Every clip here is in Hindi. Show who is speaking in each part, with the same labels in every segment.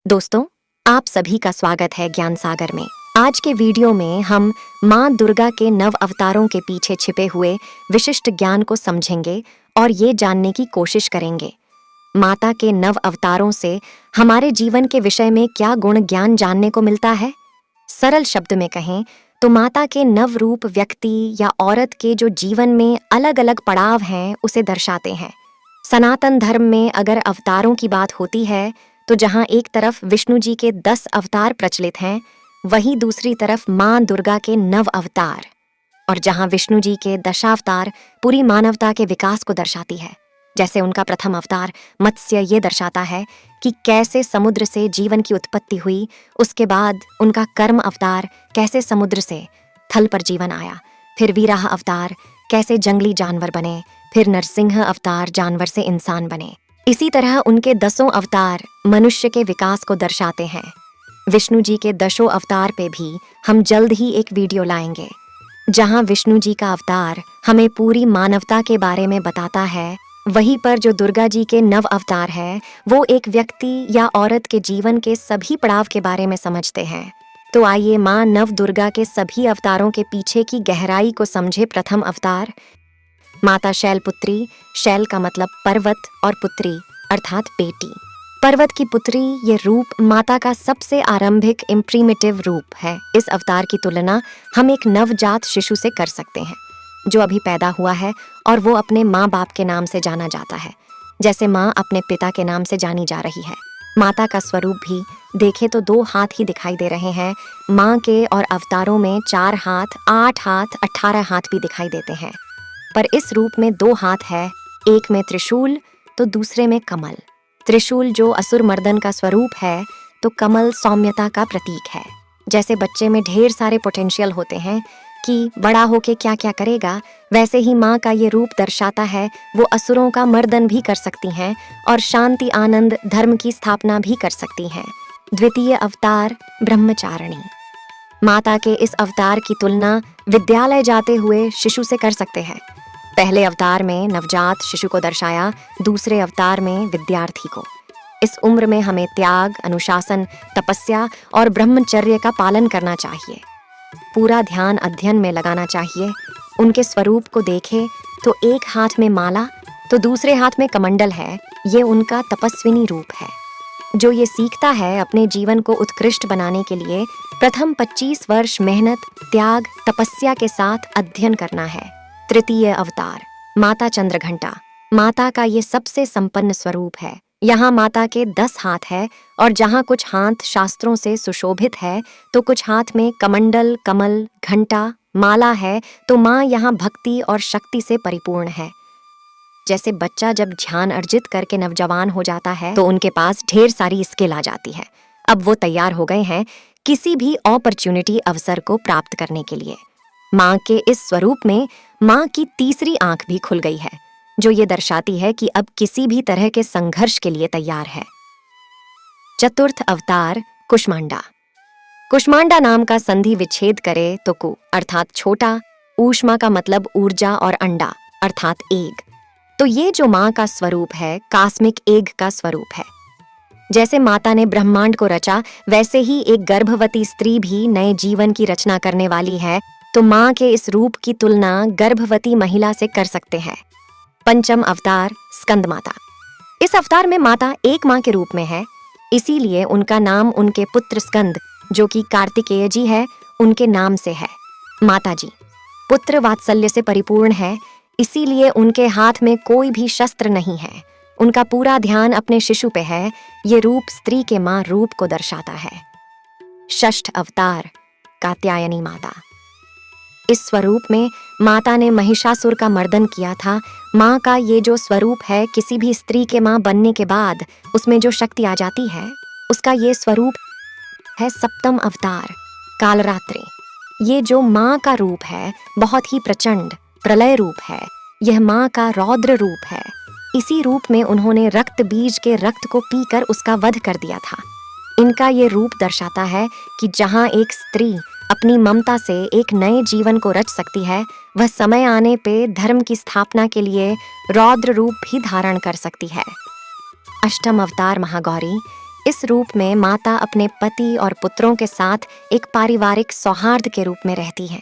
Speaker 1: दोस्तों, आप सभी का स्वागत है ज्ञान सागर में। आज के वीडियो में हम माँ दुर्गा के नव अवतारों के पीछे छिपे हुए विशिष्ट ज्ञान को समझेंगे और ये जानने की कोशिश करेंगे माता के नव अवतारों से हमारे जीवन के विषय में क्या गुण ज्ञान जानने को मिलता है। सरल शब्द में कहें तो माता के नव रूप व्यक्ति या औरत के जो जीवन में अलग अलग पड़ाव हैं उसे दर्शाते हैं। सनातन धर्म में अगर अवतारों की बात होती है तो जहां एक तरफ विष्णु जी के 10 अवतार प्रचलित हैं, वहीं दूसरी तरफ मां दुर्गा के 9 अवतार, और जहां विष्णु जी के दशावतार पूरी मानवता के विकास को दर्शाती है। जैसे उनका प्रथम अवतार मत्स्य ये दर्शाता है कि कैसे समुद्र से जीवन की उत्पत्ति हुई, उसके बाद उनका कर्म अवतार कैसे समुद्र से थल पर जीवन आया, फिर वीराह अवतार कैसे जंगली जानवर बने, फिर नरसिंह अवतार जानवर से इंसान बने। इसी तरह उनके 10 अवतार मनुष्य के विकास को दर्शाते हैं। विष्णु जी के 10 अवतार पे भी हम जल्द ही एक वीडियो लाएंगे, जहां विष्णु जी का अवतार हमें पूरी मानवता के बारे में बताता है। वहीं पर जो दुर्गा जी के 9 अवतार है, वो एक व्यक्ति या औरत के जीवन के सभी पड़ाव के बारे में समझते हैं। तो आइए माँ नव दुर्गा के सभी अवतारों के पीछे की गहराई को समझे। प्रथम अवतार माता शैलपुत्री। शैल का मतलब पर्वत और पुत्री अर्थात बेटी। पर्वत की पुत्री ये रूप माता का सबसे आरंभिक इम्प्रीमेटिव रूप है। इस अवतार की तुलना हम एक नवजात शिशु से कर सकते हैं जो अभी पैदा हुआ है और वो अपने माँ बाप के नाम से जाना जाता है, जैसे माँ अपने पिता के नाम से जानी जा रही है। माता का स्वरूप भी देखे तो 2 हाथ ही दिखाई दे रहे हैं। माँ के और अवतारों में 4 हाथ, 8 हाथ, 18 हाथ भी दिखाई देते हैं, पर इस रूप में 2 हाथ है, एक में त्रिशूल तो दूसरे में कमल। त्रिशूल जो असुर मर्दन का स्वरूप है, तो कमल सौम्यता का प्रतीक है। जैसे बच्चे में ढेर सारे पोटेंशियल होते हैं कि बड़ा होके क्या क्या करेगा, वैसे ही माँ का ये रूप दर्शाता है वो असुरों का मर्दन भी कर सकती हैं और शांति आनंद धर्म की स्थापना भी कर सकती हैं। द्वितीय अवतार ब्रह्मचारिणी। माता के इस अवतार की तुलना विद्यालय जाते हुए शिशु से कर सकते हैं। पहले अवतार में नवजात शिशु को दर्शाया, दूसरे अवतार में विद्यार्थी को। इस उम्र में हमें त्याग, अनुशासन, तपस्या और ब्रह्मचर्य का पालन करना चाहिए। पूरा ध्यान अध्ययन में लगाना चाहिए। उनके स्वरूप को देखें तो एक हाथ में माला तो दूसरे हाथ में कमंडल है। ये उनका तपस्विनी रूप है जो ये सीखता है अपने जीवन को उत्कृष्ट बनाने के लिए प्रथम 25 वर्ष मेहनत, त्याग, तपस्या के साथ अध्ययन करना है। तृतीय अवतार माता चंद्रघंटा। माता का ये सबसे संपन्न स्वरूप है। यहाँ माता के 10 हाथ है और जहाँ कुछ हाथ शास्त्रों से सुशोभित है तो कुछ हाथ में कमंडल, कमल, घंटा, माला है, तो माँ यहाँ भक्ति और शक्ति से परिपूर्ण है। जैसे बच्चा जब ध्यान अर्जित करके नवजवान हो जाता है तो उनके पास ढेर सारी स्किल आ जाती है। अब वो तैयार हो गए हैं किसी भी अपॉर्चुनिटी अवसर को प्राप्त करने के लिए। माँ के इस स्वरूप में माँ की तीसरी आंख भी खुल गई है, जो ये दर्शाती है कि अब किसी भी तरह के संघर्ष के लिए तैयार है। चतुर्थ अवतार कुष्मांडा। कुष्मांडा नाम का संधि विच्छेद करे तो कु अर्थात छोटा, ऊष्मा का मतलब ऊर्जा और अंडा अर्थात एग। तो ये जो माँ का स्वरूप है कास्मिक एग का स्वरूप है। जैसे माता ने ब्रह्मांड को रचा, वैसे ही एक गर्भवती स्त्री भी नए जीवन की रचना करने वाली है। तो माँ के इस रूप की तुलना गर्भवती महिला से कर सकते हैं। पंचम अवतार स्कंद माता। इस अवतार में माता एक माँ के रूप में है, इसीलिए उनका नाम उनके पुत्र स्कंद जो कि कार्तिकेय जी है उनके नाम से है। माता जी पुत्र वात्सल्य से परिपूर्ण है, इसीलिए उनके हाथ में कोई भी शस्त्र नहीं है। उनका पूरा ध्यान अपने शिशु पे है। ये रूप स्त्री के माँ रूप को दर्शाता है। षष्ठ अवतार कात्यायनी माता। इस स्वरूप में माता ने महिषासुर का मर्दन किया था। माँ का ये जो स्वरूप है, किसी भी स्त्री के माँ बनने के बाद उसमें जो शक्ति आ जाती है, उसका ये स्वरूप है। सप्तम अवतार कालरात्रि। ये जो माँ का रूप है बहुत ही प्रचंड प्रलय रूप है। यह माँ का रौद्र रूप है। इसी रूप में उन्होंने रक्त बीज के रक्त को पीकर उसका वध कर दिया था। इनका ये रूप दर्शाता है कि जहाँ एक स्त्री अपनी ममता से एक नए जीवन को रच सकती है, वह समय आने पे धर्म की स्थापना के लिए रौद्र रूप भी धारण कर सकती है। अष्टम अवतार महागौरी। इस रूप में माता अपने पति और पुत्रों के साथ एक पारिवारिक सौहार्द के रूप में रहती है।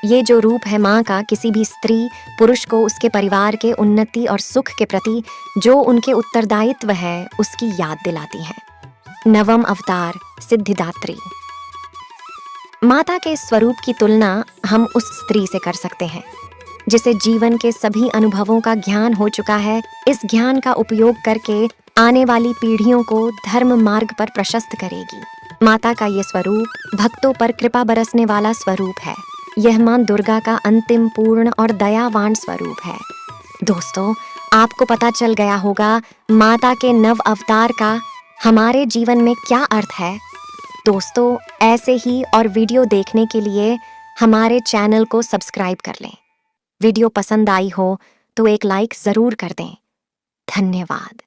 Speaker 1: ये जो रूप है माँ का, किसी भी स्त्री पुरुष को उसके परिवार के उन्नति और सुख के प्रति जो उनके उत्तरदायित्व है उसकी याद दिलाती है। नवम अवतार सिद्धिदात्री। माता के स्वरूप की तुलना हम उस स्त्री से कर सकते हैं जिसे जीवन के सभी अनुभवों का ज्ञान हो चुका है। इस ज्ञान का उपयोग करके आने वाली पीढ़ियों को धर्म मार्ग पर प्रशस्त करेगी। माता का ये स्वरूप भक्तों पर कृपा बरसने वाला स्वरूप है। यह मां दुर्गा का अंतिम, पूर्ण और दयावान स्वरूप है। दोस्तों, आपको पता चल गया होगा माता के नव अवतार का हमारे जीवन में क्या अर्थ है। दोस्तों, ऐसे ही और वीडियो देखने के लिए हमारे चैनल को सब्सक्राइब कर लें। वीडियो पसंद आई हो तो एक लाइक जरूर कर दें। धन्यवाद।